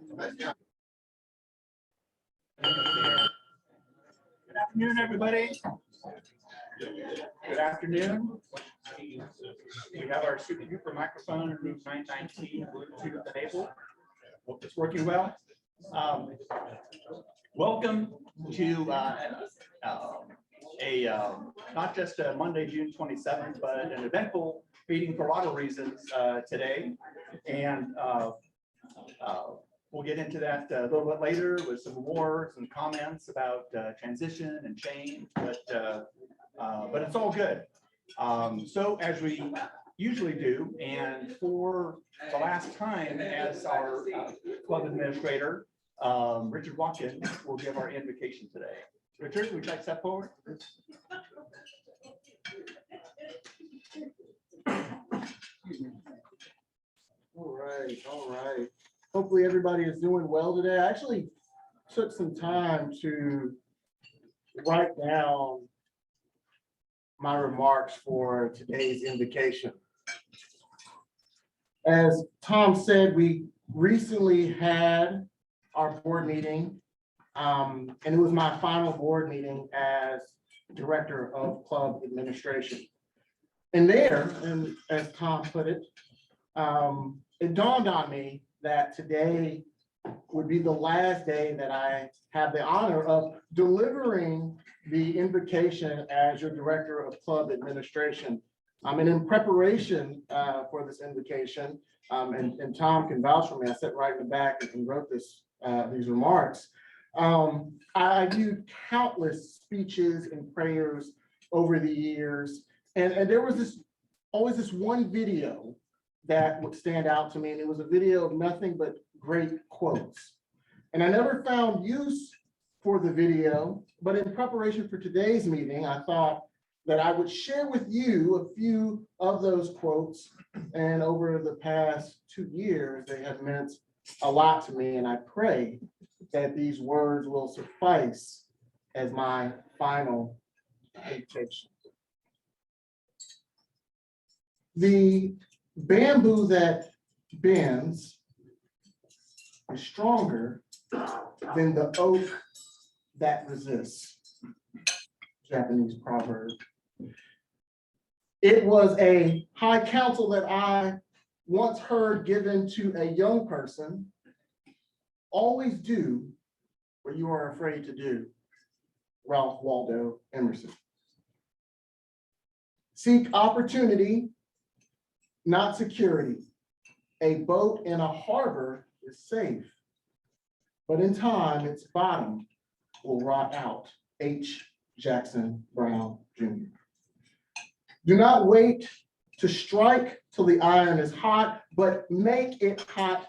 Good afternoon, everybody. Good afternoon. We have our super duper microphone in room 919, Bluetooth enabled. Hope it's working well. Welcome to not just a Monday, June 27th, but an eventful meeting for a lot of reasons today. And we'll get into that a little bit later with some comments about transition and change, but it's all good. So as we usually do, and for the last time as our club administrator, Richard Watkins will give our invocation today. Richard, would you like to step forward? All right. Hopefully everybody is doing well today. I actually took some time to write down my remarks for today's invocation. As Tom said, we recently had our board meeting, and it was my final board meeting as director of club administration. And there, and as Tom put it, it dawned on me that today would be the last day that I have the honor of delivering the invocation as your director of club administration. And in preparation for this invocation, and Tom can vouch for me, I sat right in the back and wrote these remarks. I viewed countless speeches and prayers over the years, and there was always this one video that would stand out to me, and it was a video of nothing but great quotes. And I never found use for the video, but in preparation for today's meeting, I thought that I would share with you a few of those quotes. And over the past 2 years, they have meant a lot to me, and I pray that these words will suffice as my final dictation. The bamboo that bends is stronger than the oak that resists. Japanese proverb. It was a high counsel that I once heard given to a young person. Always do what you are afraid to do. Ralph Waldo Emerson. Seek opportunity, not security. A boat in a harbor is safe, but in time its bottom will rot out. H. Jackson Brown Jr. Do not wait to strike till the iron is hot, but make it hot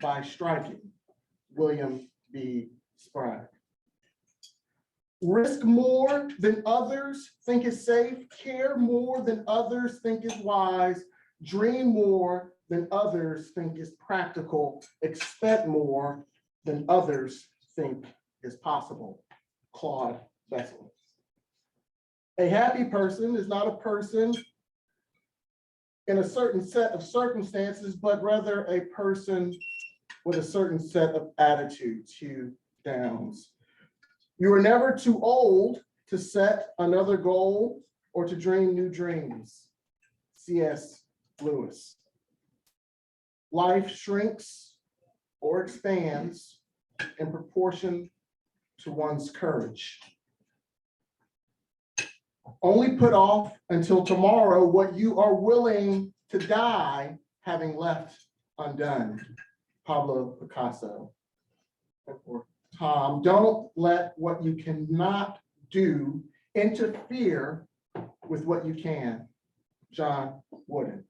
by striking. William B. Sprague. Risk more than others think is safe, care more than others think is wise, dream more than others think is practical, expect more than others think is possible. Claude Bessel. A happy person is not a person in a certain set of circumstances, but rather a person with a certain set of attitudes. Hugh Downs. You are never too old to set another goal or to dream new dreams. C.S. Lewis. Life shrinks or expands in proportion to one's courage. Only put off until tomorrow what you are willing to die having left undone. Pablo Picasso. Or Tom, don't let what you cannot do interfere with what you can. John Wooden.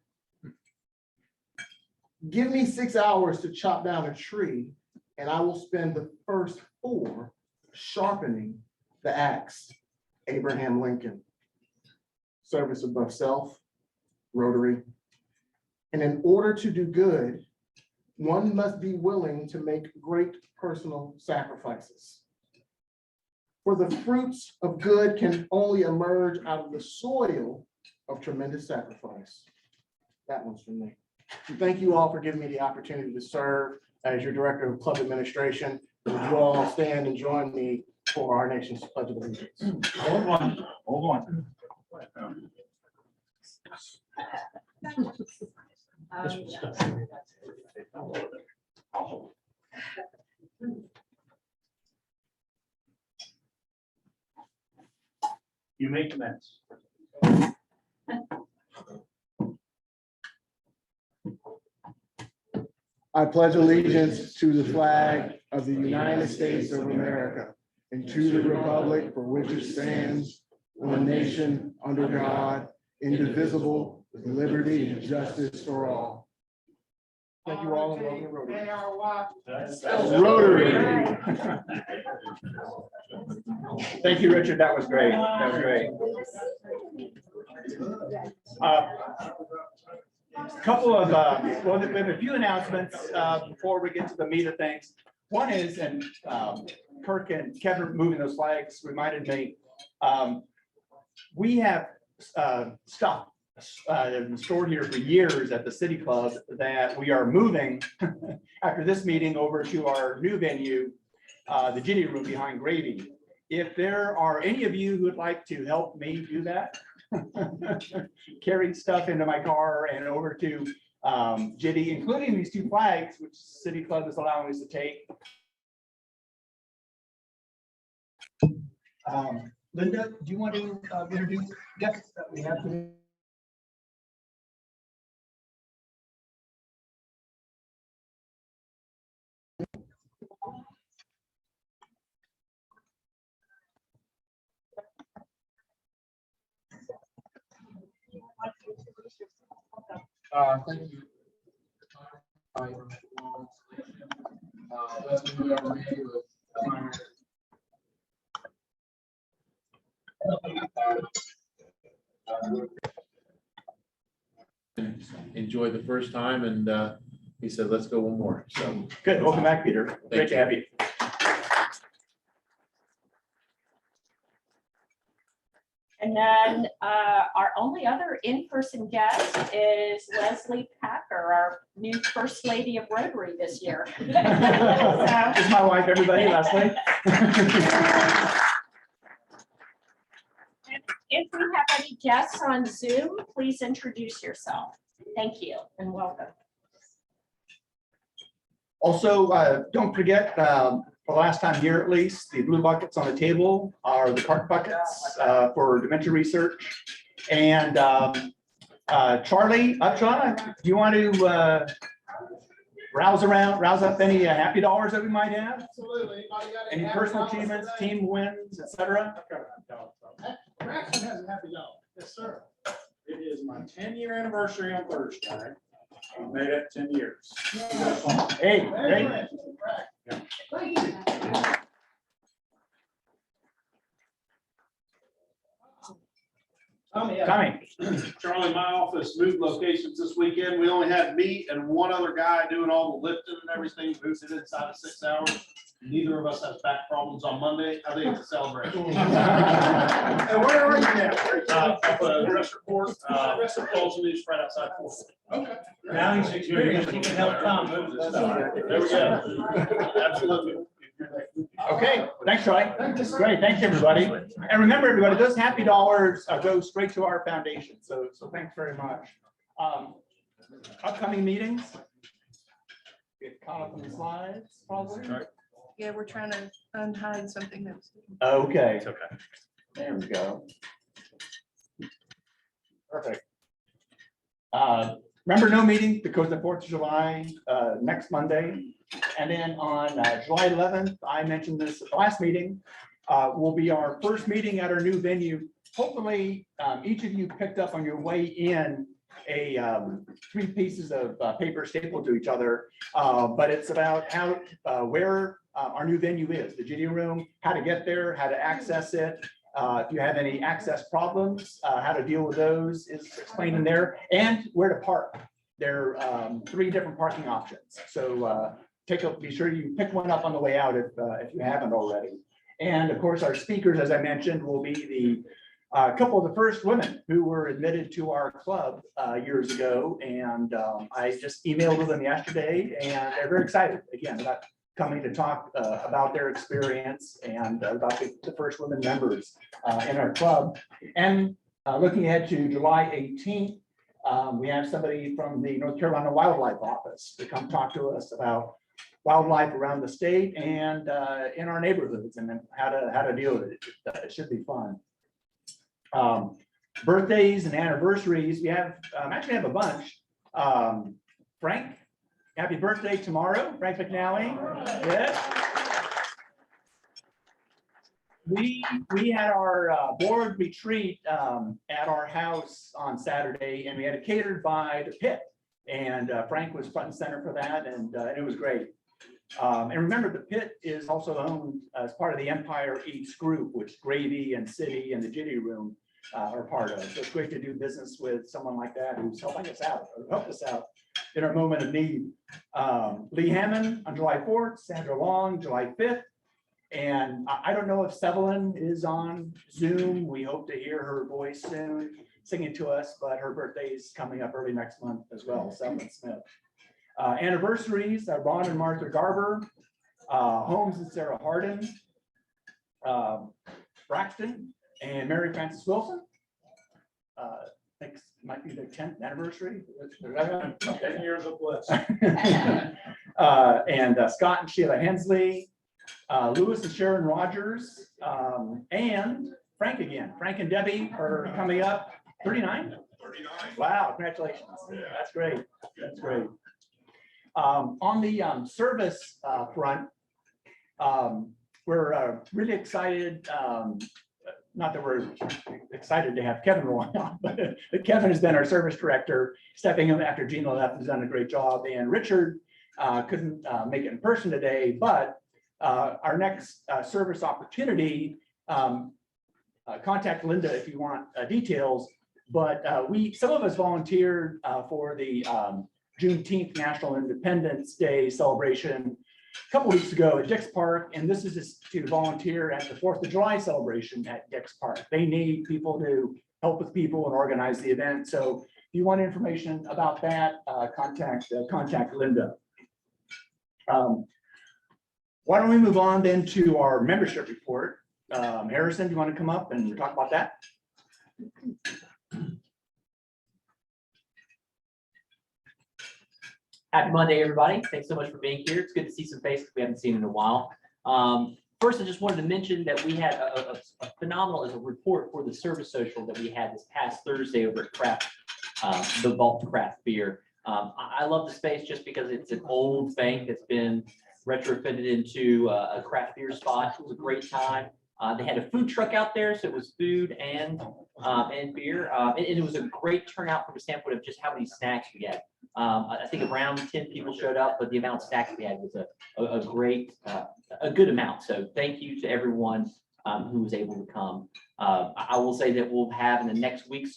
Give me 6 hours to chop down a tree, and I will spend the first 4 sharpening the axe. Abraham Lincoln. Service above self, Rotary. And in order to do good, one must be willing to make great personal sacrifices. For the fruits of good can only emerge out of the soil of tremendous sacrifice. That one's for me. Thank you all for giving me the opportunity to serve. as your Director of Club Administration. Would you all stand and join me for our nation's Pledge of Allegiance? Hold on, hold on. You may commence. I pledge allegiance to the flag of the United States of America and to the republic for which it stands, one nation, under God, indivisible, with liberty and justice for all. Thank you all and welcome to Rotary. Rotary. Thank you, Richard. That was great. That was great. Couple of, well, we have a few announcements before we get to the meat of things. One is, and Kirk and Kevin moving those flags reminded me, we have stuff stored here for years at the City Club that we are moving after this meeting over to our new venue, the Ginny Room behind Gravy. If there are any of you who would like to help me do that, carry stuff into my car and over to Ginny, including these two flags, which City Club is allowing us to take. Linda, do you want to introduce guests that we have today? Thank you. We are made with enjoyed the first time, and he said, let's go one more. So Good. Welcome back, Peter. Great to have you. And then our only other in-person guest is Leslie Packer, our new First Lady of Rotary this year. This is my wife, everybody, Leslie. If we have any guests on Zoom, please introduce yourself. Thank you and welcome. Also, don't forget, for the last time here at least, the blue buckets on the table are the park buckets for dementia research. And Charlie Upshaw, do you want to rouse up any happy dollars that we might have? absolutely. Any personal achievements, team wins, etc.? Braxton has a happy dollar. Yes, sir. It is my 10-year anniversary on Thursday. I made it 10 years. Hey, great. Thank you. Tommy. Charlie, my office moved locations this weekend. We only had me and one other guy doing all the lifting and everything, moved it inside of 6 hours. Neither of us has back problems on Monday. I think it's a celebration. And where are you now? Up a dress report, Tulsa News right outside. Okay. Now he's experienced. You can help Tom move this stuff. There we go. Absolutely. Okay, thanks, Charlie. Great, thanks, everybody. And remember, everybody, those happy dollars go straight to our foundation. So thanks very much. Upcoming meetings. Get caught up on the slides, probably. Yeah, we're trying to unhide something that's. Okay, It's okay. there we go. Perfect. Remember, no meeting because the 4th of July, next Monday. And then on July 11th, I mentioned this at the last meeting, will be our first meeting at our new venue. Hopefully, each of you picked up on your way in a 3 pieces of paper stapled to each other, but it's about how, where our new venue is, the Ginny Room, how to get there, how to access it. If you have any access problems, how to deal with those is explained in there, and where to park. There are 3 different parking options. So be sure you pick one up on the way out if you haven't already. And of course, our speakers, as I mentioned, will be a couple of the first women who were admitted to our club years ago. And I just emailed them yesterday, and they're very excited again about coming to talk about their experience and about the first women members in our club. And looking ahead to July 18th, we have somebody from the North Carolina Wildlife Office to come talk to us about wildlife around the state and in our neighborhoods, and then how to deal with it. It should be fun. Birthdays and anniversaries, we have actually have a bunch. Frank, happy birthday tomorrow, Frank McNally. Yes. We had our board retreat at our house on Saturday, and we had it catered by the Pit, and Frank was front and center for that, and it was great. And remember, the Pit is also owned as part of the Empire Eats group, which Gravy and City and the Jitty Room are part of. So it's great to do business with someone like that who's helping us out, or helped us out in our moment of need. Lee Hammond on July 4th, Sandra Long, July 5th. And I don't know if Sevelin is on Zoom. We hope to hear her voice soon singing to us, but her birthday is coming up early next month as well, Sevelin Smith. Anniversaries, Ron and Martha Garber, Holmes and Sarah Harden, Braxton and Mary Frances Wilson. I think might be their 10th anniversary. 10 years of bliss. And Scott and Sheila Hensley, Lewis and Sharon Rogers, and Frank again. Frank and Debbie are coming up. 39? 39. Wow, congratulations. That's great. That's great. On the service front, we're really excited. Not that we're excited to have Kevin rolling on, but Kevin has been our service director, stepping in after Gina left, has done a great job. And Richard couldn't make it in person today, but our next service opportunity, contact Linda if you want details. But some of us volunteered for the Juneteenth National Independence Day celebration a couple weeks ago at Dix Park, and this is just to volunteer at the 4th of July celebration at Dix Park. They need people to help with people and organize the event. So if you want information about that, contact Linda. Why don't we move on then to our membership report? Harrison, do you want to come up and talk about that? Happy Monday, everybody. Thanks so much for being here. It's good to see some faces we haven't seen in a while. First, I just wanted to mention that we had a phenomenal report for the service social that we had this past Thursday over at the Vault Craft Beer. I love the space just because it's an old bank that's been retrofitted into a craft beer spot. It was a great time. They had a food truck out there, so it was food and beer. And it was a great turnout from a standpoint of just how many snacks we had. I think around 10 people showed up, but the amount of snacks we had was a good amount. So thank you to everyone who was able to come. I will say that we'll have in the next week,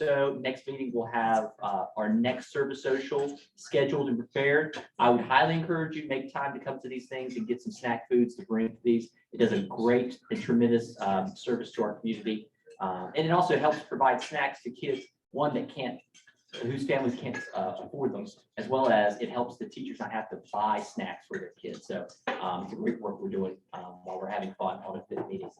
next meeting, we'll have our next service social scheduled and prepared. I would highly encourage you to make time to come to these things and get some snack foods to bring to these. It does a great and tremendous service to our community. And it also helps provide snacks to kids, whose families can't afford them, as well as it helps the teachers not have to buy snacks for their kids. So it's a great work we're doing while we're having fun on a fifth meeting.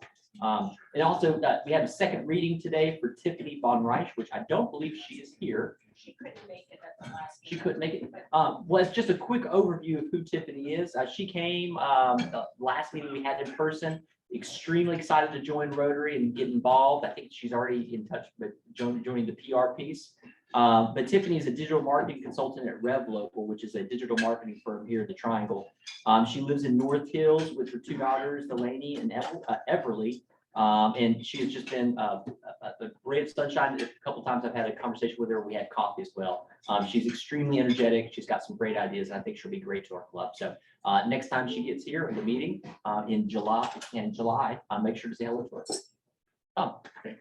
And also we have a second reading today for Tiffany Von Reich, which I don't believe she is here. She couldn't make it at the last. She couldn't make it. Well, it's just a quick overview of who Tiffany is. She came the last meeting we had in person. Extremely excited to join Rotary and get involved. I think she's already in touch with joining the PR piece. But Tiffany is a digital marketing consultant at Rev Local, which is a digital marketing firm here in the Triangle. She lives in North Hills with her two daughters, Delaney and Everly. And she has just been a ray of sunshine. A couple times I've had a conversation with her. We had coffee as well. She's extremely energetic. She's got some great ideas. And I think she'll be great to our club. So next time she gets here in the meeting in July, make sure to say hello to her.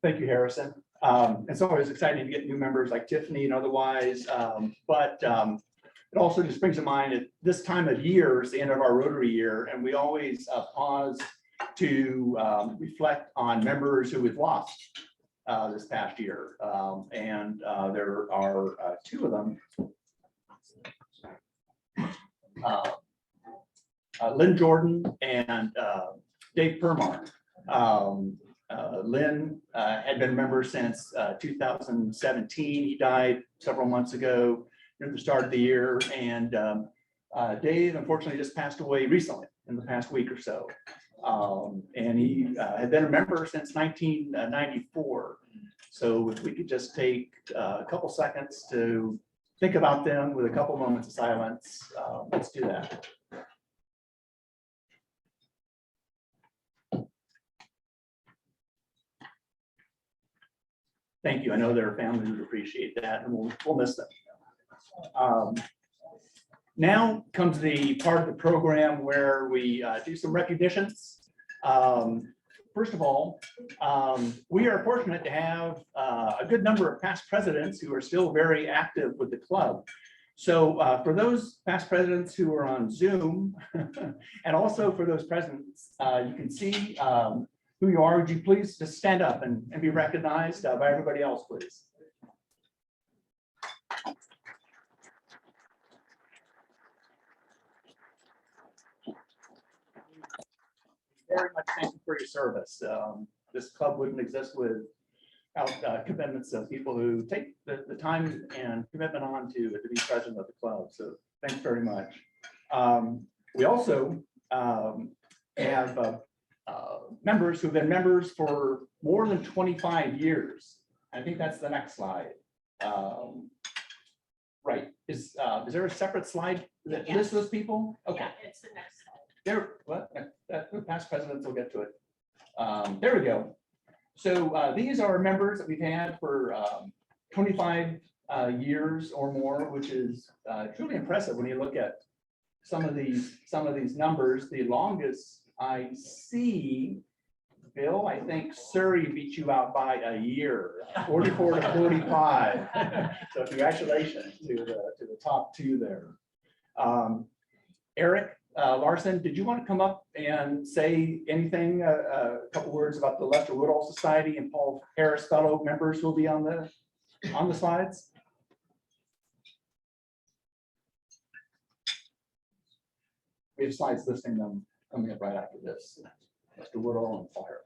Thank you, Harrison. It's always exciting to get new members like Tiffany and otherwise, but it also just brings to mind at this time of year is the end of our Rotary year, and we always pause to reflect on members who we've lost this past year. And there are two of them. Lynn Jordan and Dave Permar. Lynn had been a member since 2017. He died several months ago near the start of the year. And Dave unfortunately just passed away recently in the past week or so. And he had been a member since 1994. So if we could just take a couple seconds to think about them with a couple moments of silence, let's do that. Thank you. I know their families would appreciate that, and we'll miss them. Now comes the part of the program where we do some recognitions. First of all, we are fortunate to have a good number of past presidents who are still very active with the club. So for those past presidents who are on Zoom, and also for those presidents, you can see who you are. Would you please just stand up and be recognized by everybody else, please? Very much thank you for your service. This club wouldn't exist without commitments of people who take the time and commitment on to be president of the club. So thanks very much. We also have members who've been members for more than 25 years. I think that's the next slide. Right. Is there a separate slide that lists those people? Okay. Yeah, it's the next slide. There, what, past presidents will get to it. There we go. So these are members that we've had for 25 years or more, which is truly impressive when you look at some of these numbers. The longest I see, Bill, I think Surrey beat you out by a year, 44 to 45. So congratulations to the top two there. Eric Larson, did you want to come up and say anything, a couple words about the Lester Woodall Society and Paul Harris Fellow members who will be on the slides? We have slides listing them coming up right after this. Lester Woodall and Paul Harris.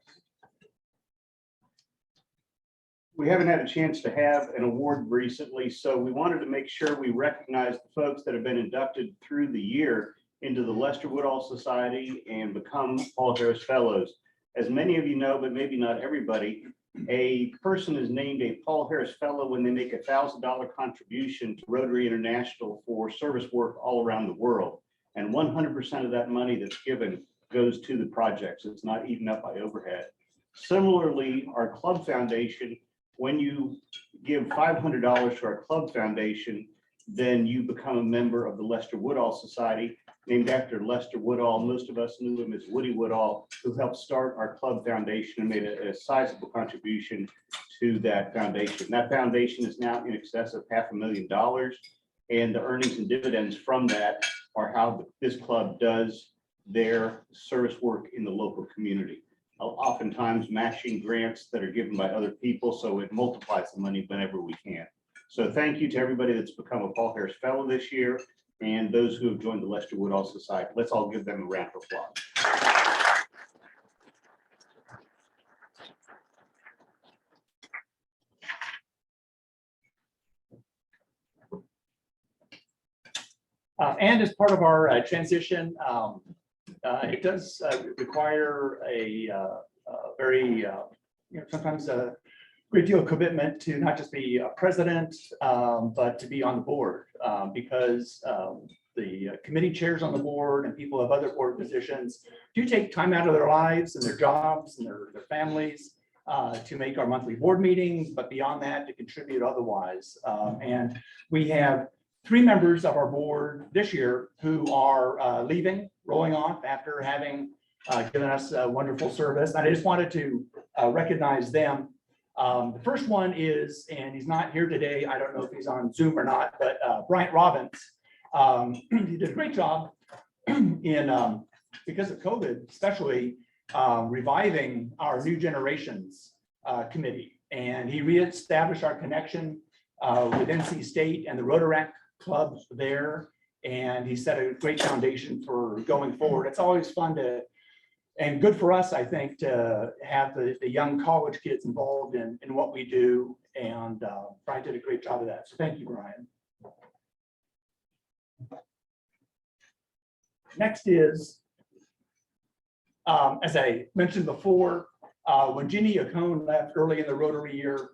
We haven't had a chance to have an award recently, so we wanted to make sure we recognize the folks that have been inducted through the year into the Lester Woodall Society and become Paul Harris Fellows. As many of you know, but maybe not everybody, a person is named a Paul Harris Fellow when they make a $1,000 contribution to Rotary International for service work all around the world. And 100% of that money that's given goes to the projects. It's not eaten up by overhead. Similarly, our club foundation, when you give $500 to our club foundation, then you become a member of the Lester Woodall Society, named after Lester Woodall. Most of us knew him as Woody Woodall, who helped start our club foundation and made a sizable contribution to that foundation. That foundation is now in excess of $500,000, and the earnings and dividends from that are how this club does their service work in the local community. Oftentimes matching grants that are given by other people, so it multiplies the money whenever we can. So thank you to everybody that's become a Paul Harris Fellow this year and those who have joined the Lester Woodall Society. Let's all give them a round of applause. And as part of our transition, it does require a very, sometimes a great deal of commitment to not just be a president, but to be on the board, because the committee chairs on the board and people have other board positions do take time out of their lives and their jobs and their families to make our monthly board meetings, but beyond that, to contribute otherwise. And we have 3 members of our board this year who are leaving, rolling off after having given us a wonderful service. And I just wanted to recognize them. The first one is, and he's not here today, I don't know if he's on Zoom or not, but Bryant Robbins. He did a great job in, because of COVID, especially reviving our New Generations Committee. And he reestablished our connection with NC State and the Rotaract Club there. And he set a great foundation for going forward. It's always fun to, and good for us, I think, to have the young college kids involved in what we do. And Brian did a great job of that. So thank you, Brian. Next is, as I mentioned before, when Ginny Yacone left early in the Rotary year,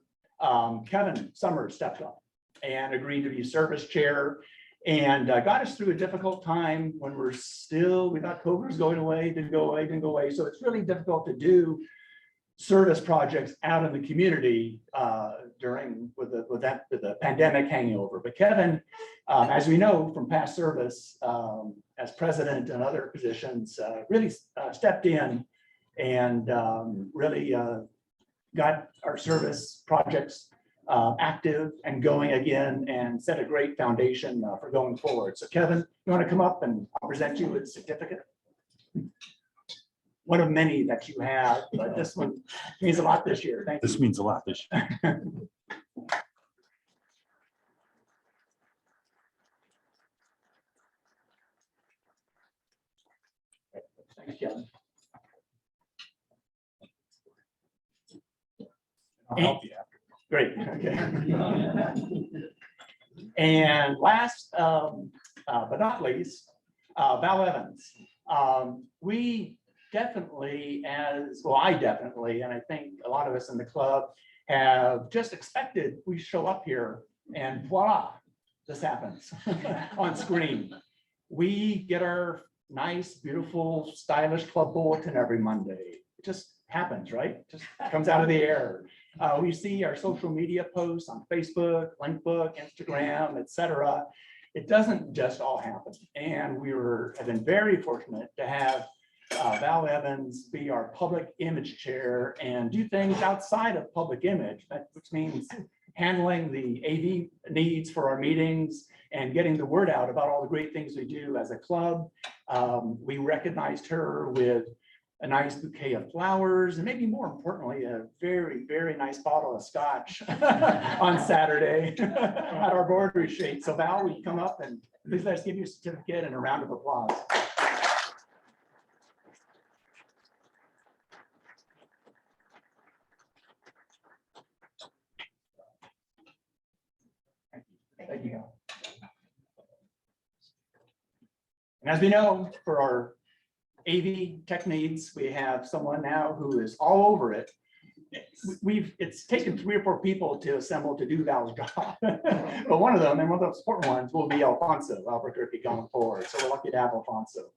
Kevin Summers stepped up and agreed to be service chair and got us through a difficult time when we thought COVID was going away, didn't go away. So it's really difficult to do service projects out in the community with the pandemic hanging over. But Kevin, as we know from past service as president and other positions, really stepped in and really got our service projects active and going again and set a great foundation for going forward. So Kevin, you want to come up and I'll present you with a certificate? One of many that you have, but this one means a lot this year. Thank you. This means a lot this year. Thanks, Kevin. I'll help you after. Great. Okay. And last but not least, Val Evans. We definitely, I definitely, and I think a lot of us in the club have just expected we show up here and voila, this happens on screen. We get our nice, beautiful, stylish club bulletin every Monday. It just happens, right? Just comes out of the air. We see our social media posts on Facebook, Linkbook, Instagram, etc. It doesn't just all happen. And have been very fortunate to have Val Evans be our public image chair and do things outside of public image, which means handling the AV needs for our meetings and getting the word out about all the great things we do as a club. We recognized her with a nice bouquet of flowers and maybe more importantly, a very, very nice bottle of scotch on Saturday at our board retreat. So Val, will you come up and please let's give you a certificate and a round of applause. Thank you. And as we know, for our AV tech needs, we have someone now who is all over it. It's taken 3 or 4 people to assemble to do Val's job. But one of them, and one of the important ones, will be Alfonso Albuquerque going forward. So we're lucky to have Alfonso.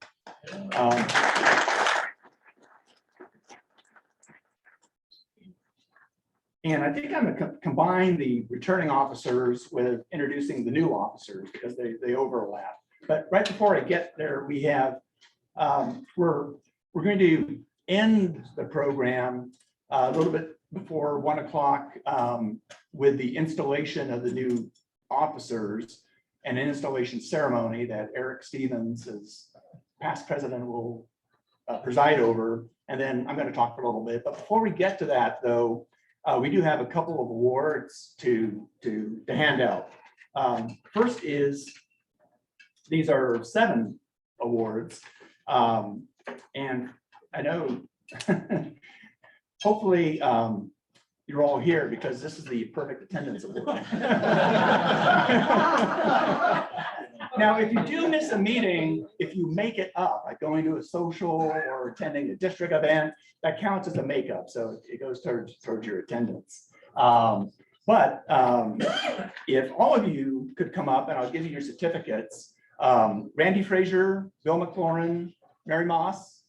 And I think I'm going to combine the returning officers with introducing the new officers because they overlap. But right before I get there, we have we're going to end the program a little bit before 1 o'clock with the installation of the new officers and an installation ceremony that Eric Stevens, as past president, will preside over. And then I'm going to talk for a little bit. But before we get to that, though, we do have a couple of awards to hand out. First is, these are 7 awards. And I know, hopefully you're all here because this is the perfect attendance award. Now, if you do miss a meeting, if you make it up, like going to a social or attending a district event, that counts as a makeup. So it goes towards your attendance. But if all of you could come up and I'll give you your certificates, Randy Frazier, Bill McLaurin, Mary Moss,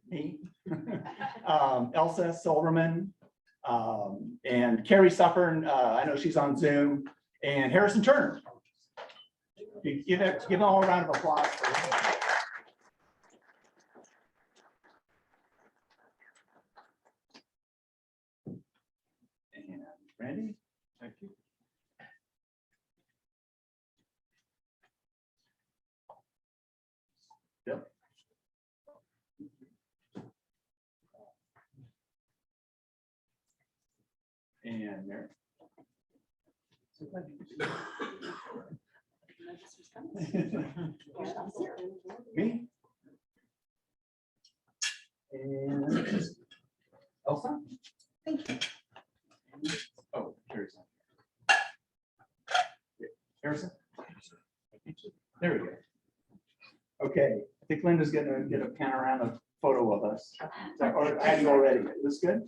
me, Elsa Silverman, and Carrie Suffern, I know she's on Zoom, and Harrison Turner. Give them all a round of applause. And Randy, thank you. Yep. And Mary. Me? And Elsa? Thank you. Oh, Harrison. Harrison? There we go. Okay, I think Linda's gonna get a panorama photo of us. Or have you already? This good?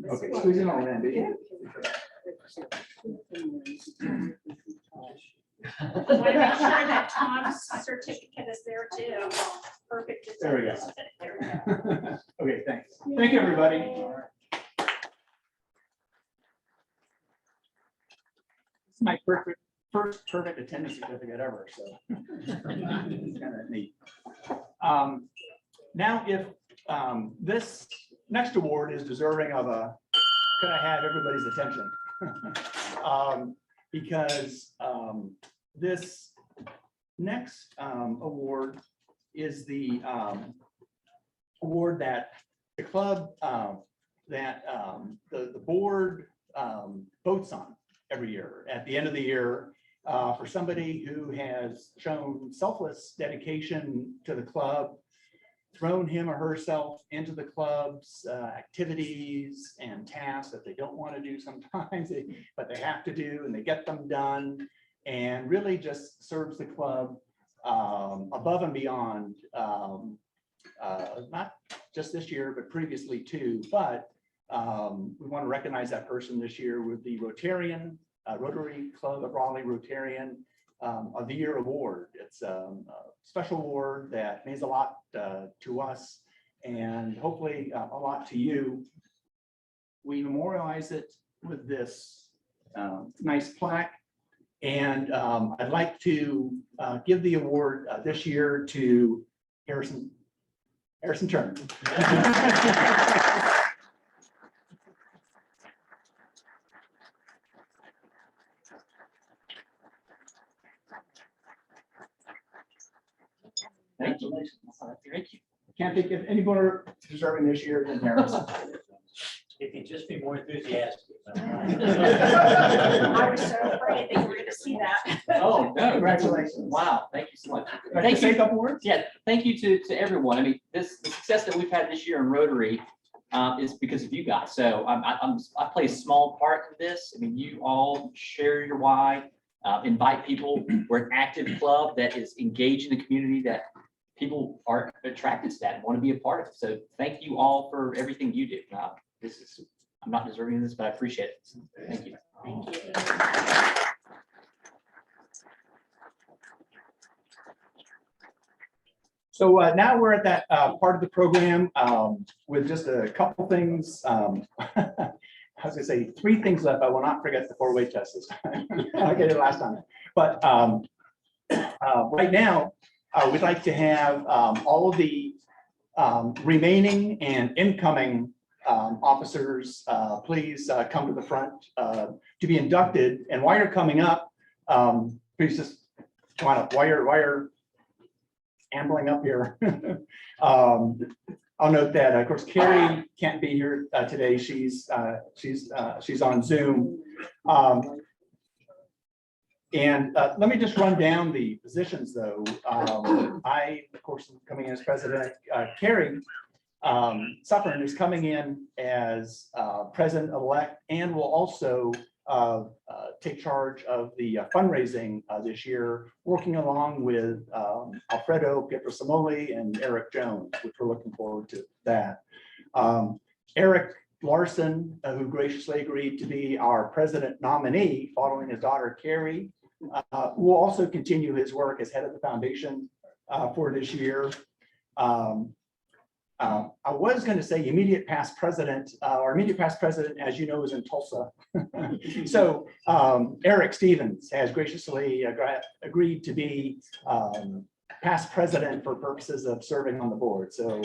Okay, squeeze it on in, did you? Want to make sure that Tom's certificate is there too. Perfect. There we go. There we go. Okay, thanks. Thank you, everybody. It's my first perfect attendance certificate ever, so. It's kind of neat. Now, if this next award is deserving of a, could I have everybody's attention? Because this next award is the award that the club, that the board votes on every year at the end of the year for somebody who has shown selfless dedication to the club, thrown him or herself into the club's activities and tasks that they don't want to do sometimes, but they have to do, and they get them done, and really just serves the club above and beyond, not just this year, but previously too. But we want to recognize that person this year with the Rotary Club of Raleigh Rotarian of the Year Award. It's a special award that means a lot to us, and hopefully a lot to you. We memorialize it with this nice plaque, and I'd like to give the award this year to Harrison Turner. Congratulations. Thank you. Can't think of any more deserving this year than Harrison. If you'd just be more enthusiastic. I was so afraid that you were going to see that. Oh, no. Congratulations. Wow, thank you so much. Thank Thank you. you. Say a couple words. Yeah, thank you to everyone. I mean, the success that we've had this year in Rotary is because of you guys. So I play a small part in this. I mean, you all share your why, invite people. We're an active club that is engaged in the community, that people are attracted to that and want to be a part of it. So thank you all for everything you do. I'm not deserving of this, but I appreciate it. Thank you. Thank you. So now we're at that part of the program with just a couple things. I was gonna say 3 things left. I will not forget the 4-way test this time. I did it last time. But right now, we'd like to have all of the remaining and incoming officers, please come to the front to be inducted. And while you're coming up, please just come on up. While you're ambling up here. I'll note that, of course, Carrie can't be here today. She's on Zoom. And let me just run down the positions, though. I, of course, am coming in as president. Carrie Suffern is coming in as president-elect and will also take charge of the fundraising this year, working along with Alfredo Pietrosamoli and Eric Jones, which we're looking forward to that. Eric Larson, who graciously agreed to be our president nominee following his daughter Carrie, will also continue his work as head of the foundation for this year. I was going to say immediate past president, our immediate past president, as you know, is in Tulsa. So Eric Stevens has graciously agreed to be past president for purposes of serving on the board. So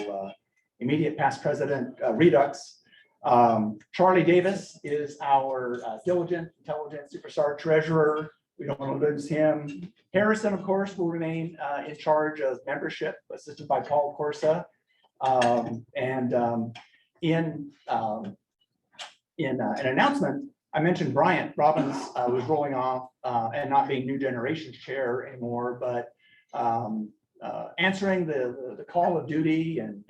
immediate past president Redux. Charlie Davis is our diligent, intelligent superstar treasurer. We don't want to lose him. Harrison, of course, will remain in charge of membership, assisted by Paul Corsa. In an announcement, I mentioned Bryant Robbins was rolling off and not being New Generations Chair anymore, but answering the call of duty and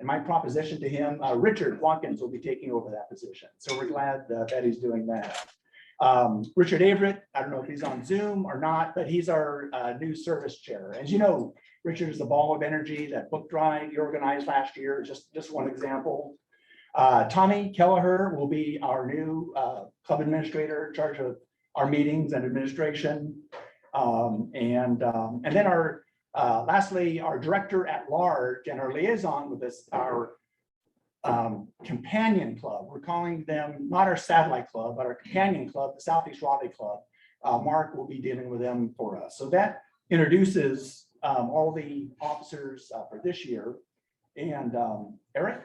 my proposition to him, Richard Watkins will be taking over that position. So we're glad that he's doing that. Richard Averett, I don't know if he's on Zoom or not, but he's our new service chair. As you know, Richard is the ball of energy, that book drive you organized last year, just one example. Tommy Kelleher will be our new club administrator in charge of our meetings and administration. And then our lastly, our director at large and our liaison with this, our companion club. We're calling them not our satellite club, but our companion club, the Southeast Raleigh Club. Mark will be dealing with them for us. So that introduces all the officers for this year. And Eric,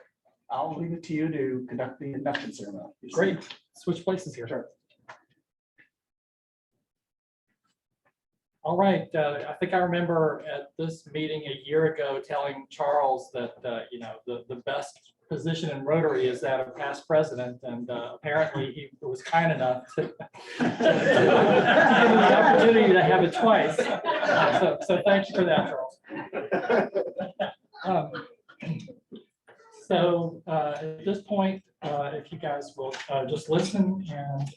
I'll leave it to you to conduct the induction ceremony. Great. Switch places here. Sure. All right. I think I remember at this meeting a year ago telling Charles that, you know, the best position in Rotary is that of past president. And apparently he was kind enough to give me the opportunity to have it twice. So thank you for that, Charles. So at this point, if you guys will just listen and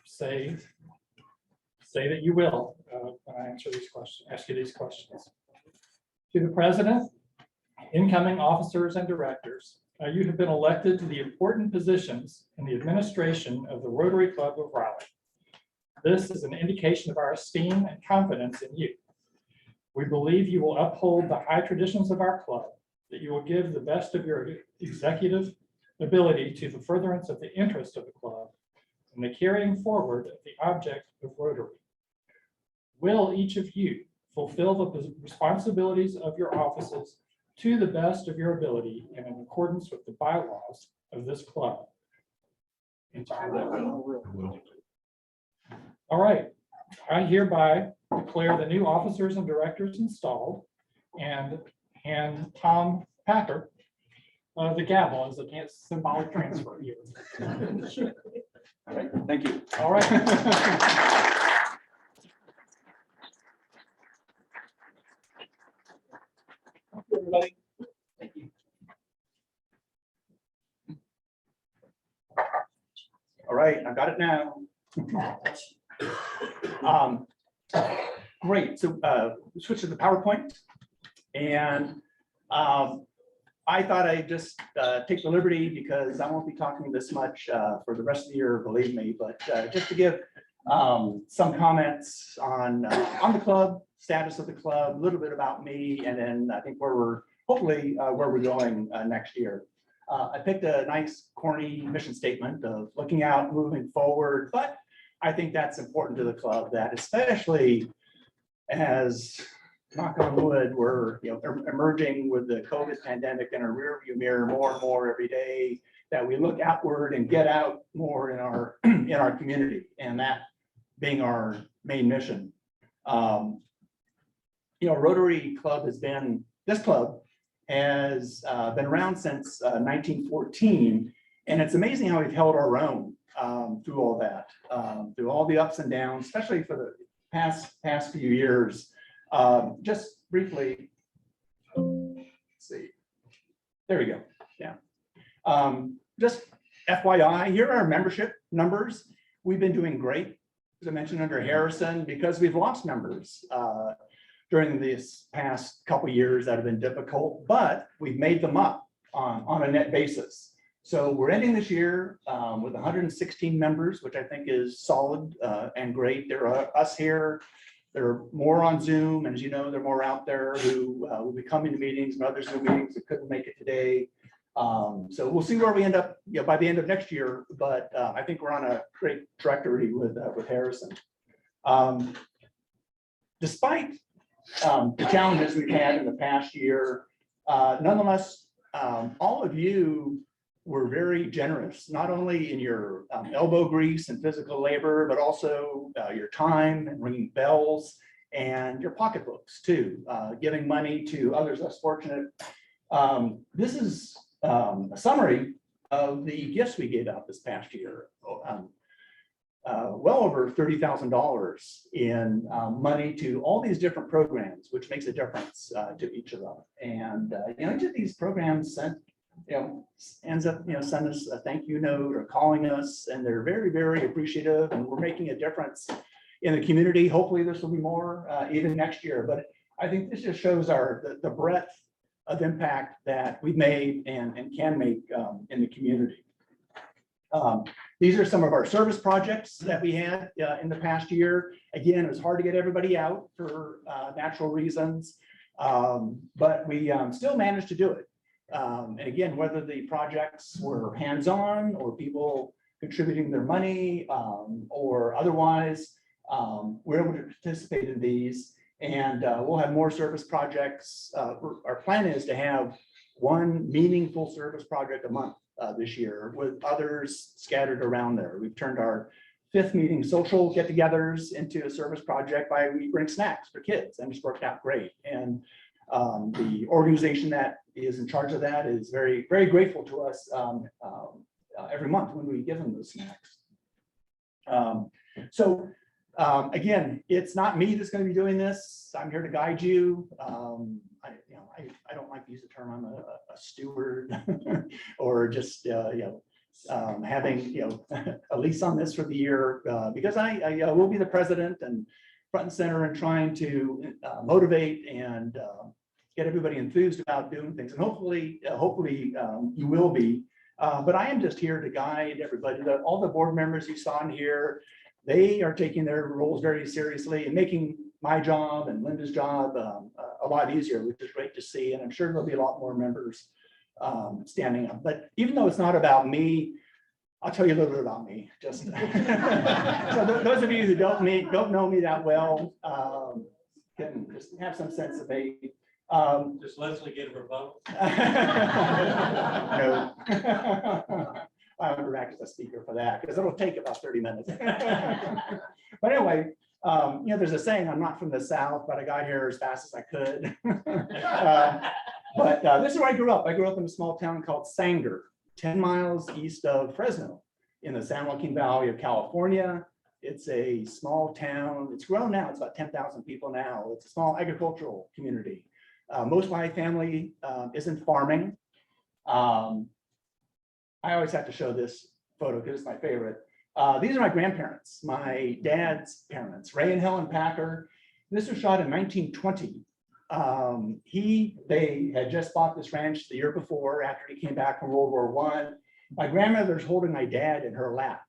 say that you will when I answer these questions, ask you these questions. To the president, incoming officers and directors, you have been elected to the important positions in the administration of the Rotary Club of Raleigh. This is an indication of our esteem and confidence in you. We believe you will uphold the high traditions of our club, that you will give the best of your executive ability to the furtherance of the interest of the club and the carrying forward of the object of Rotary. Will each of you fulfill the responsibilities of your offices to the best of your ability and in accordance with the bylaws of this club? All right, I hereby declare the new officers and directors installed and hand Tom Packer the gavel as a symbolic transfer here. All right, thank you. All right. Everybody. Thank you. All right, I got it now. Great, so switch to the PowerPoint. And I thought I'd just take the liberty, because I won't be talking this much for the rest of the year, believe me, but just to give some comments on the club, status of the club, a little bit about me, and then I think where we're hopefully where we're going next year. I picked a nice corny mission statement of looking out, moving forward, but I think that's important to the club, that especially as, knock on wood, we're emerging with the COVID pandemic in our rearview mirror more and more every day, that we look outward and get out more in our community, and that being our main mission. Rotary Club has been, this club has been around since 1914, and it's amazing how we've held our own through all that, through all the ups and downs, especially for the past few years. Just briefly, let's see, there we go. Yeah. Just FYI, here are our membership numbers. We've been doing great, as I mentioned, under Harrison, because we've lost members during this past couple of years that have been difficult, but we've made them up on a net basis. So we're ending this year with 116 members, which I think is solid and great. There are us here. There are more on Zoom, and as you know, there are more out there who will be coming to meetings and other Zoom meetings that couldn't make it today. So we'll see where we end up by the end of next year, but I think we're on a great trajectory with Harrison. Despite the challenges we've had in the past year, nonetheless, all of you were very generous, not only in your elbow grease and physical labor, but also your time and ringing bells and your pocketbooks too, giving money to others less fortunate. This is a summary of the gifts we gave out this past year. Well over $30,000 in money to all these different programs, which makes a difference to each of them. And each of these programs ends up send us a thank you note or calling us, and they're very, very appreciative, and we're making a difference in the community. Hopefully this will be more even next year, but I think this just shows the breadth of impact that we've made and can make in the community. These are some of our service projects that we had in the past year. Again, it was hard to get everybody out for natural reasons, but we still managed to do it. And again, whether the projects were hands-on or people contributing their money or otherwise, we're able to participate in these. And we'll have more service projects. Our plan is to have one meaningful service project a month this year, with others scattered around there. We've turned our 5th meeting social get-togethers into a service project by we bring snacks for kids, and it's worked out great. And the organization that is in charge of that is very, very grateful to us every month when we give them those snacks. Again, it's not me that's going to be doing this. I'm here to guide you. I don't like to use the term I'm a steward or just having a lease on this for the year because I will be the president and front and center and trying to motivate and get everybody enthused about doing things. And hopefully you will be. But I am just here to guide everybody. All the board members you saw in here, they are taking their roles very seriously and making my job and Linda's job a lot easier, which is great to see. And I'm sure there'll be a lot more members standing up. But even though it's not about me, I'll tell you a little bit about me. Just so those of you who don't know me that well can just have some sense of me. Does Leslie get a rebuttal? No. I have to act as a speaker for that because it'll take about 30 minutes. But anyway, there's a saying, I'm not from the South, but I got here as fast as I could. But this is where I grew up. I grew up in a small town called Sanger, 10 miles east of Fresno in the San Joaquin Valley of California. It's a small town. It's grown now. It's about 10,000 people now. It's a small agricultural community. Most of my family isn't farming. I always have to show this photo because it's my favorite. These are my grandparents, my dad's parents, Ray and Helen Packer. This was shot in 1920. They had just bought this ranch the year before after he came back from World War I. My grandmother's holding my dad in her lap,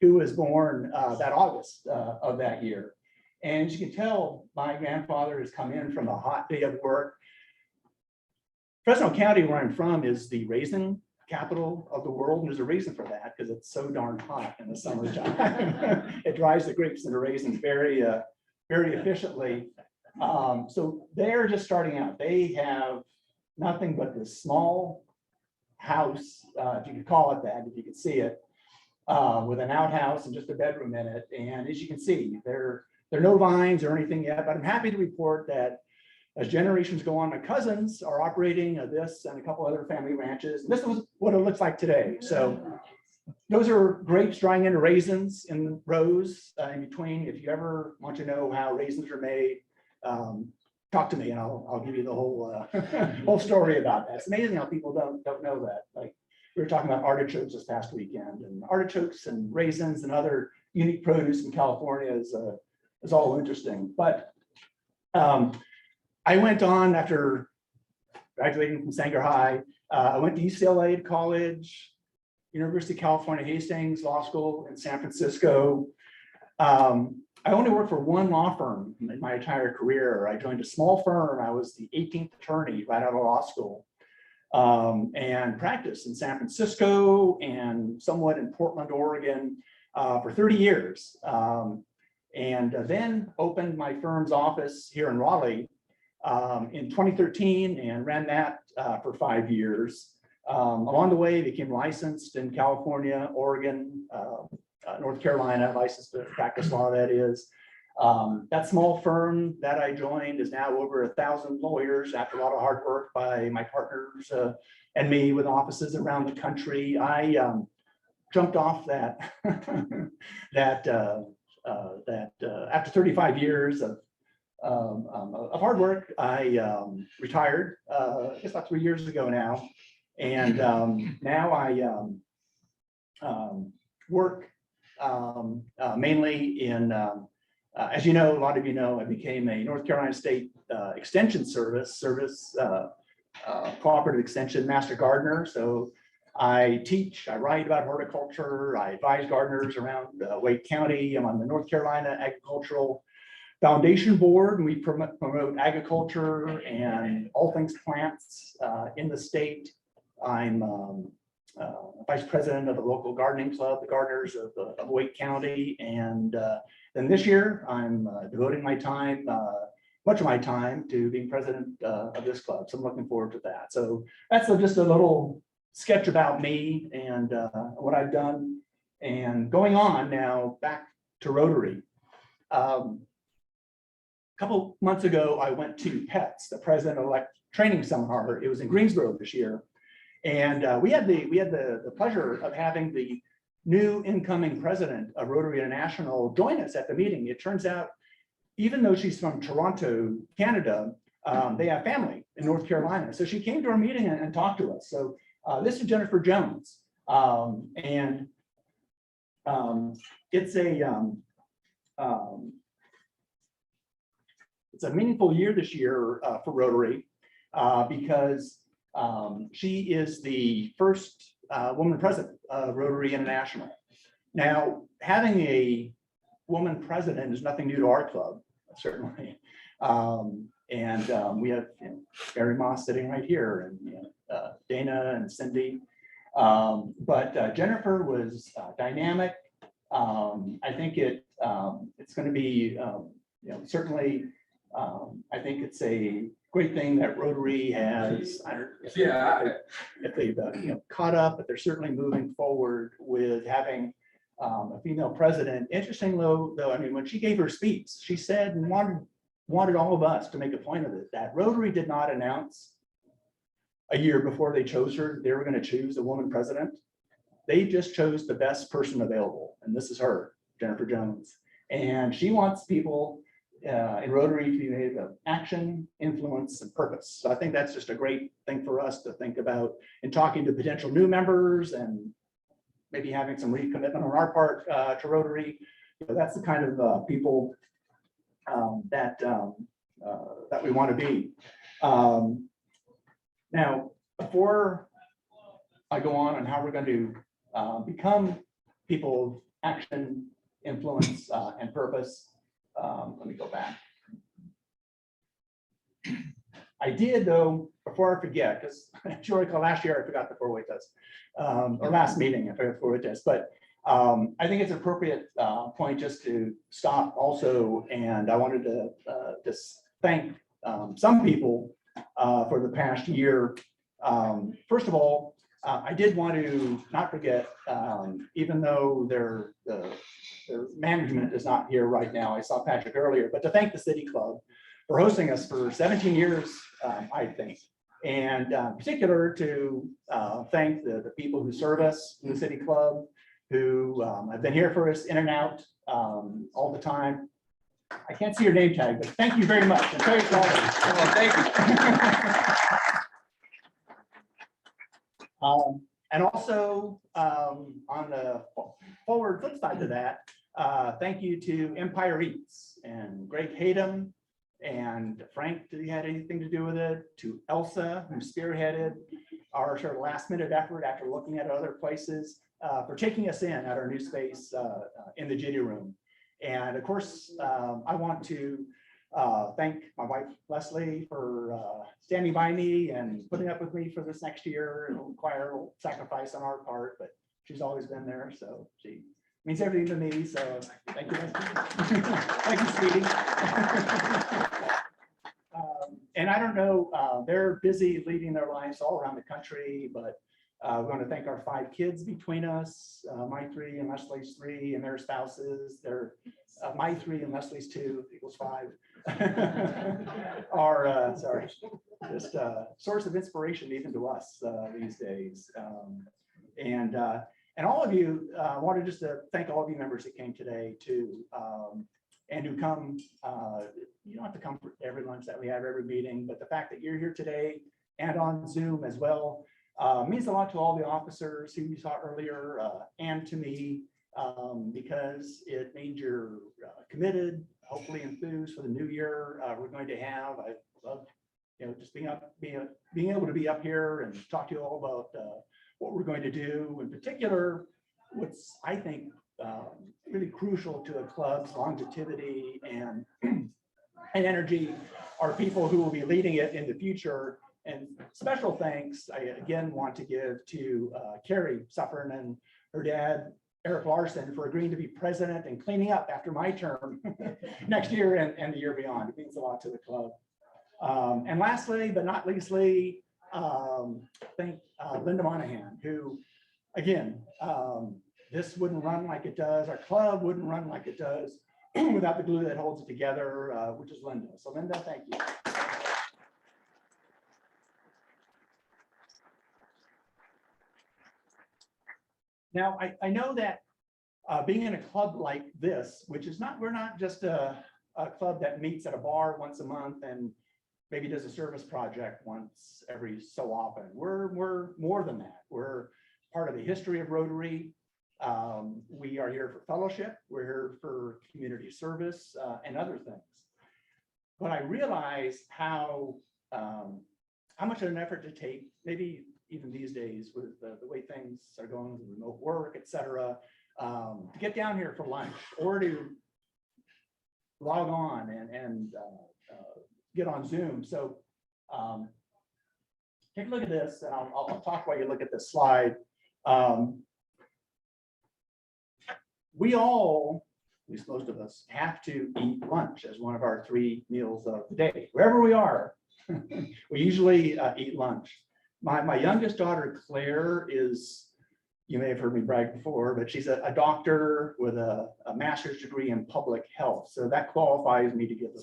who was born that August of that year. And as you can tell, my grandfather has come in from a hot day of work. Fresno County, where I'm from, is the raisin capital of the world. And there's a reason for that, because it's so darn hot in the summertime. It dries the grapes into raisins very, very efficiently. So they're just starting out. They have nothing but this small house, if you could call it that, if you could see it, with an outhouse and just a bedroom in it. And as you can see, there are no vines or anything yet, but I'm happy to report that as generations go on, my cousins are operating this and a couple other family ranches. This is what it looks like today. So those are grapes drying into raisins in rows in between. If you ever want to know how raisins are made, talk to me and I'll give you the whole whole story about that. It's amazing how people don't know that. Like we were talking about artichokes this past weekend, and artichokes and raisins and other unique produce in California is all interesting. But I went on after graduating from Sanger High. I went to UCLA college, University of California, Hastings Law School in San Francisco. I only worked for one law firm in my entire career. I joined a small firm. I was the 18th attorney right out of law school, and practiced in San Francisco and somewhat in Portland, Oregon for 30 years. And then opened my firm's office here in Raleigh in 2013 and ran that for 5 years. Along the way, became licensed in California, Oregon, North Carolina, licensed to practice law, that is. That small firm that I joined is now over 1,000 lawyers after a lot of hard work by my partners and me with offices around the country. I jumped off that after 35 years of hard work. I retired, I guess about 3 years ago now. And now I work mainly in, as you know, a lot of you know, I became a North Carolina State Extension Service Cooperative Extension Master Gardener. So I teach, I write about horticulture, I advise gardeners around Wake County. I'm on the North Carolina Agricultural Foundation Board, and we promote agriculture and all things plants in the state. I'm vice president of the local gardening club, the Gardeners of Wake County. And then this year, I'm devoting my time, much of my time, to being president of this club. So I'm looking forward to that. So that's just a little sketch about me and what I've done. And going on now, back to Rotary. A couple months ago, I went to PETS, the President-elect Training Seminar. It was in Greensboro this year. And we had the pleasure of having the new incoming president of Rotary International join us at the meeting. It turns out, even though she's from Toronto, Canada, they have family in North Carolina. So she came to our meeting and talked to us. So this is Jennifer Jones. It's a meaningful year this year for Rotary because she is the first woman president of Rotary International. Now, having a woman president is nothing new to our club, certainly. We have Barry Moss sitting right here, and Dana and Cindy. But Jennifer was dynamic. I think it's going to be, certainly. I think it's a great thing that Rotary has. I don't know if they've caught up, but they're certainly moving forward with having a female president. Interesting though, I mean, when she gave her speech, she said and wanted all of us to make a point of it, that Rotary did not announce a year before they chose her, they were going to choose a woman president. They just chose the best person available. And this is her, Jennifer Jones. And she wants people in Rotary to be made of action, influence, and purpose. So I think that's just a great thing for us to think about in talking to potential new members and maybe having some recommitment on our part to Rotary. That's the kind of people that we want to be. Now, before I go on how we're going to become people of action, influence, and purpose, let me go back. I did, though, before I forget, because if you recall last year, I forgot the four-way test, or last meeting, I forgot the four-way test, but I think it's an appropriate point just to stop also, and I wanted to just thank some people for the past year. First of all, I did want to not forget, even though their management is not here right now, I saw Patrick earlier, but to thank the City Club for hosting us for 17 years, I think. And in particular to thank the people who serve us in the City Club, who have been here for us in and out all the time. I can't see your name tag, but thank you very much. And thank you. And also on the forward flip side to that, thank you to Empire Eats and Greg Hayden and Frank, did he had anything to do with it? To Elsa, who spearheaded our sort of last minute effort after looking at other places, for taking us in at our new space in the Jitty Room. And of course, I want to thank my wife, Leslie, for standing by me and putting up with me for this next year. It'll require a sacrifice on our part, but she's always been there. So she means everything to me. So thank you, Leslie. Thank you, sweetie. And I don't know, they're busy leading their lives all around the country, but We want to thank our 5 kids between us, my 3 and Leslie's 3 and their spouses. They're my 3 and Leslie's 2 equals 5. Are sorry, just a source of inspiration even to us these days. And all of you, I wanted just to thank all of you members that came today too, and who come. You don't have to come for every lunch that we have, every meeting, but the fact that you're here today and on Zoom as well means a lot to all the officers who you saw earlier and to me, because it means you're committed, hopefully enthused for the new year we're going to have. I love, just being able to be up here and talk to you all about what we're going to do. In particular, what's I think really crucial to a club's longevity and energy are people who will be leading it in the future. And special thanks, I again want to give to Carrie Suffern and her dad, Eric Larson, for agreeing to be president and cleaning up after my term next year and the year beyond. It means a lot to the club. And lastly, but not leastly, thank Linda Monahan, who, again, this wouldn't run like it does. Our club wouldn't run like it does without the glue that holds it together, which is Linda. So Linda, thank you. Now, I know that being in a club like this, which is not, we're not just a club that meets at a bar once a month and maybe does a service project once every so often. We're more than that. We're part of the history of Rotary. We are here for fellowship. We're here for community service and other things. But I realize how much of an effort to take, maybe even these days with the way things are going with remote work, et cetera, to get down here for lunch or to log on and get on Zoom. So take a look at this, and I'll talk while you look at this slide. We all, at least most of us, have to eat lunch as one of our 3 meals of the day. Wherever we are, we usually eat lunch. My youngest daughter, Claire, is, you may have heard me brag before, but she's a doctor with a master's degree in public health. So that qualifies me to give the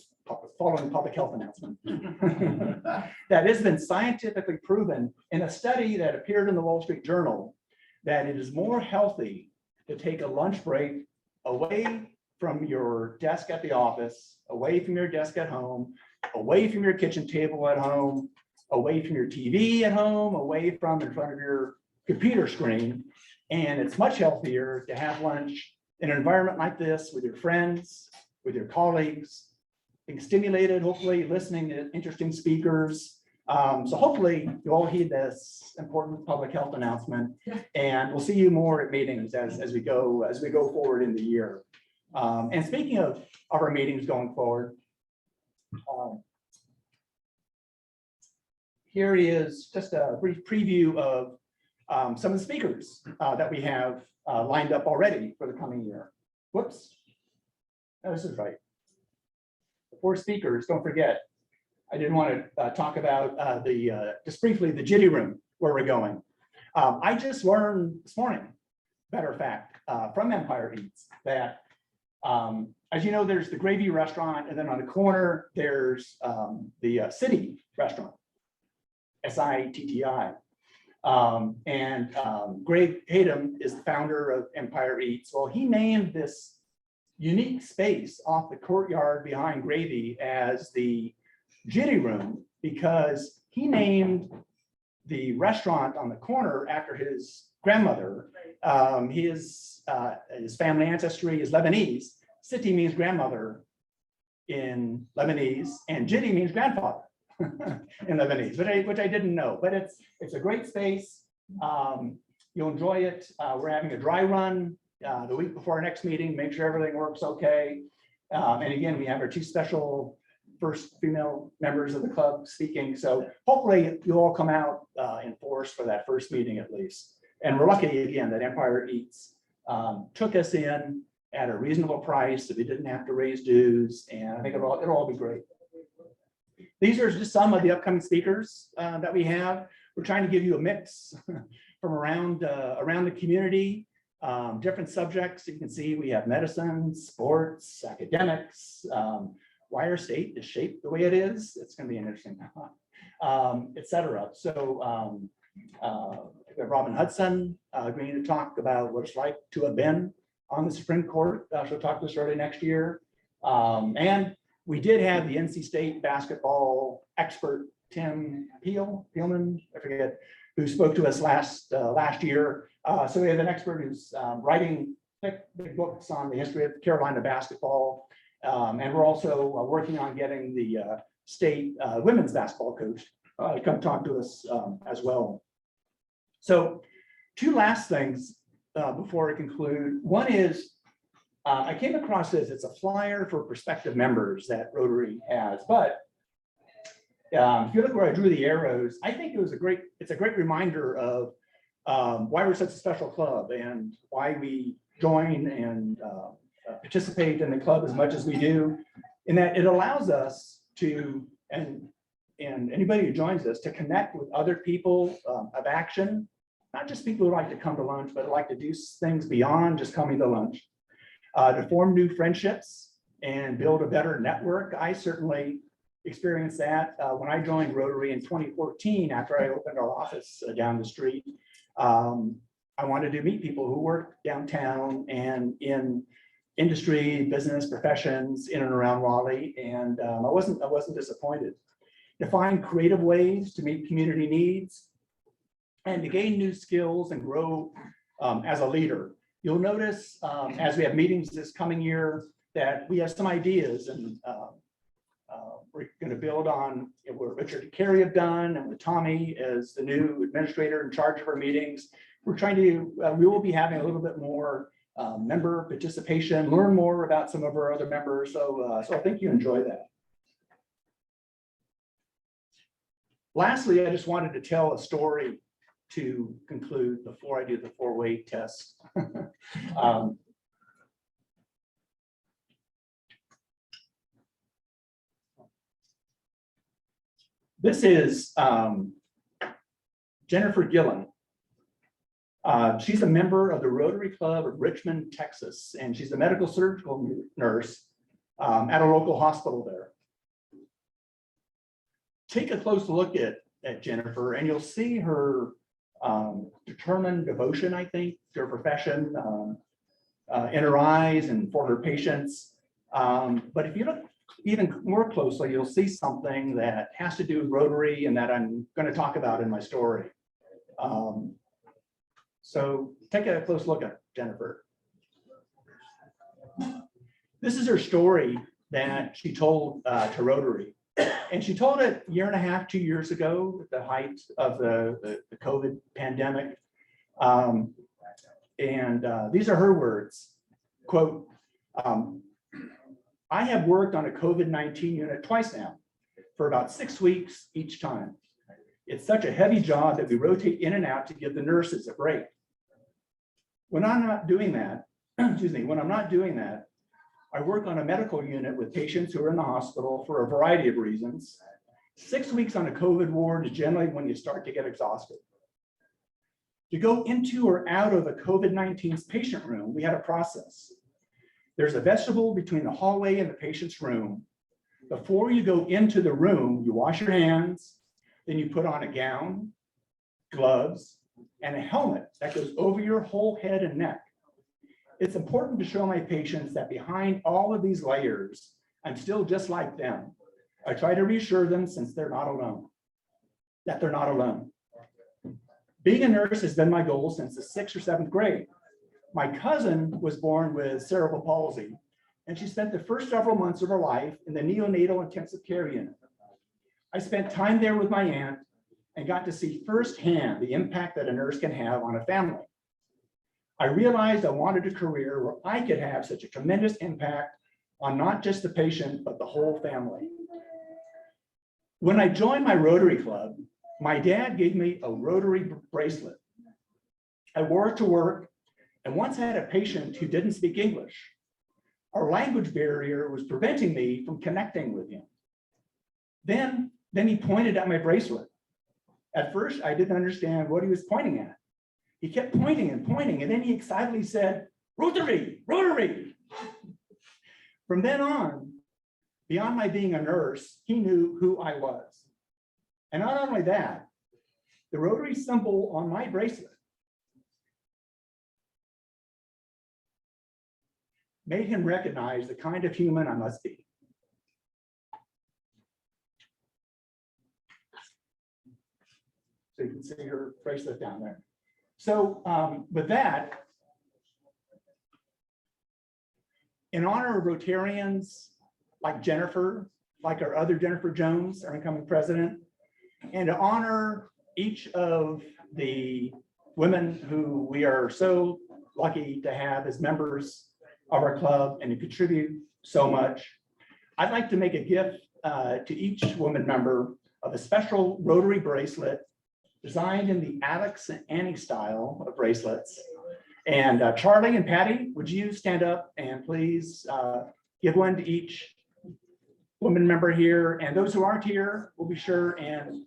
following public health announcement. That has been scientifically proven in a study that appeared in the Wall Street Journal that it is more healthy to take a lunch break away from your desk at the office, away from your desk at home, away from your kitchen table at home, away from your TV at home, away from in front of your computer screen. And it's much healthier to have lunch in an environment like this with your friends, with your colleagues, being stimulated, hopefully listening to interesting speakers. So hopefully you all heed this important public health announcement, and we'll see you more at meetings as we go forward in the year. And speaking of our meetings going forward, here is just a brief preview of some of the speakers that we have lined up already for the coming year. Whoops. No, this is right. The 4 speakers, don't forget, I didn't want to talk about just briefly the Jitty Room, where we're going. I just learned this morning, matter of fact, from Empire Eats that, as you know, there's the Gravy restaurant, and then on the corner, there's the City restaurant, SITTI. Greg Hayden is the founder of Empire Eats. Well, he named this unique space off the courtyard behind Gravy as the Jitty Room because he named the restaurant on the corner after his grandmother. His family ancestry is Lebanese. Siti means grandmother in Lebanese, and Jitty means grandfather in Lebanese, which I didn't know. But it's a great space. You'll enjoy it. We're having a dry run the week before our next meeting, make sure everything works okay. And again, we have our 2 special first female members of the club speaking. So hopefully you'll all come out in force for that first meeting at least. And we're lucky again that Empire Eats took us in at a reasonable price, so we didn't have to raise dues, and I think it'll all be great. These are just some of the upcoming speakers that we have. We're trying to give you a mix from around the community, different subjects. You can see we have medicine, sports, academics, why our state is shaped the way it is. It's going to be an interesting, et cetera. So we have Robin Hudson agreeing to talk about what it's like to have been on the Supreme Court. She'll talk to us early next year. And we did have the NC State basketball expert, Tim Peelman, I forget, who spoke to us last year. So we have an expert who's writing big books on the history of Carolina basketball. And we're also working on getting the state women's basketball coach to come talk to us as well. So two last things before I conclude. One is I came across this. It's a flyer for prospective members that Rotary has, but if you look where I drew the arrows, I think it's a great reminder of why we're such a special club and why we join and participate in the club as much as we do, in that it allows us to, and anybody who joins us, to connect with other people of action, not just people who like to come to lunch, but like to do things beyond just coming to lunch, to form new friendships and build a better network. I certainly experienced that when I joined Rotary in 2014, after I opened our office down the street. I wanted to meet people who work downtown and in industry, business, professions in and around Raleigh, and I wasn't disappointed. To find creative ways to meet community needs and to gain new skills and grow as a leader. You'll notice as we have meetings this coming year that we have some ideas, and we're going to build on what Richard and Carrie have done, and with Tommy as the new administrator in charge of our meetings. We're trying to, we will be having a little bit more member participation, learn more about some of our other members. So I think you enjoy that. Lastly, I just wanted to tell a story to conclude before I do the 4-way test. This is Jennifer Gillen. She's a member of the Rotary Club of Richmond, Texas, and she's a medical surgical nurse at a local hospital there. Take a close look at Jennifer, and you'll see her determined devotion, I think, to her profession, in her eyes and for her patients. But if you look even more closely, you'll see something that has to do with Rotary and that I'm going to talk about in my story. So take a close look at Jennifer. This is her story that she told to Rotary. And she told it 1.5 years, 2 years ago, at the height of the COVID pandemic. These are her words, quote, I have worked on a COVID-19 unit twice now for about 6 weeks each time. It's such a heavy job that we rotate in and out to give the nurses a break. When I'm not doing that, when I'm not doing that, I work on a medical unit with patients who are in the hospital for a variety of reasons. 6 weeks on a COVID ward is generally when you start to get exhausted. To go into or out of a COVID-19's patient room, we had a process. There's a vestibule between the hallway and the patient's room. Before you go into the room, you wash your hands, then you put on a gown, gloves, and a helmet that goes over your whole head and neck. It's important to show my patients that behind all of these layers, I'm still just like them. I try to reassure them since they're not alone, that they're not alone. Being a nurse has been my goal since the 6th or 7th grade. My cousin was born with cerebral palsy, and she spent the first several months of her life in the neonatal intensive care unit. I spent time there with my aunt and got to see firsthand the impact that a nurse can have on a family. I realized I wanted a career where I could have such a tremendous impact on not just the patient, but the whole family. When I joined my Rotary Club, my dad gave me a Rotary bracelet. I wore it to work and once had a patient who didn't speak English. Our language barrier was preventing me from connecting with him. Then he pointed at my bracelet. At first, I didn't understand what he was pointing at. he kept pointing and pointing, and then he excitedly said, Rotary, Rotary. From then on, beyond my being a nurse, he knew who I was. And not only that, the Rotary symbol on my bracelet made him recognize the kind of human I must be. So you can see her bracelet down there. So with that, in honor of Rotarians like Jennifer, like our other Jennifer Jones, our incoming president, and to honor each of the women who we are so lucky to have as members of our club and to contribute so much, I'd like to make a gift to each woman member of a special Rotary bracelet designed in the Alex and Annie style of bracelets. And Charlie and Patty, would you stand up and please give one to each woman member here, and those who aren't here, we'll be sure and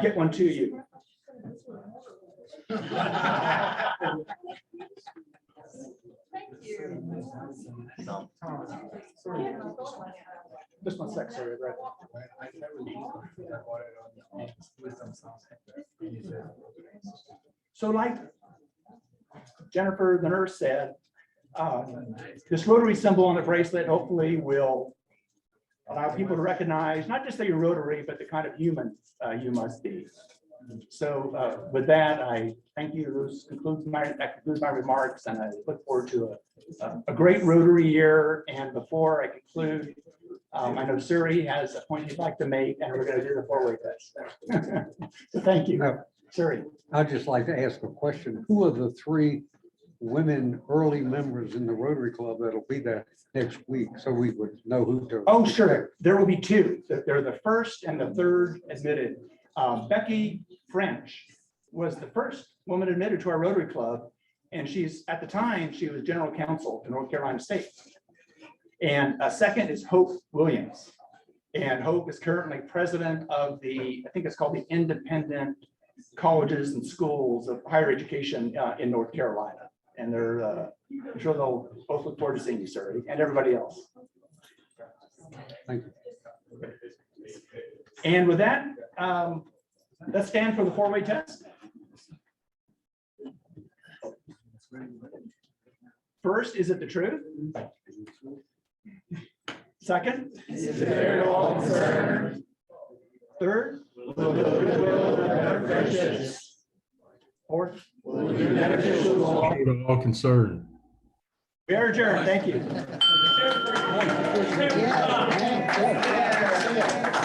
get one to you. Thank you. Just one sec, sorry, right. So like Jennifer, the nurse, said, this Rotary symbol on the bracelet hopefully will allow people to recognize not just that you're Rotary, but the kind of human you must be. So with that, I thank you. That concludes my remarks, and I look forward to a great Rotary year. And before I conclude, I know Suri has a point he'd like to make, and we're going to do the four-way test. So thank you, Suri. I'd just like to ask a question. Who are the three women early members in the Rotary Club that'll be there next week, so we would know who to? Oh, sure. There will be two. They're the first and the third admitted. Becky French was the first woman admitted to our Rotary Club, and at the time, she was general counsel to North Carolina State. And second is Hope Williams. And Hope is currently president of I think it's called the Independent Colleges and Schools of Higher Education in North Carolina. And I'm sure they'll both look forward to seeing you, sir, and everybody else. Thank you. And with that, let's stand for the four-way test. First, is it the truth? Second, is it fair to all concerned? Third, will the goodwill of our friendships? Fourth, will be beneficial to all concerned. We are adjourned. Thank you. Yeah.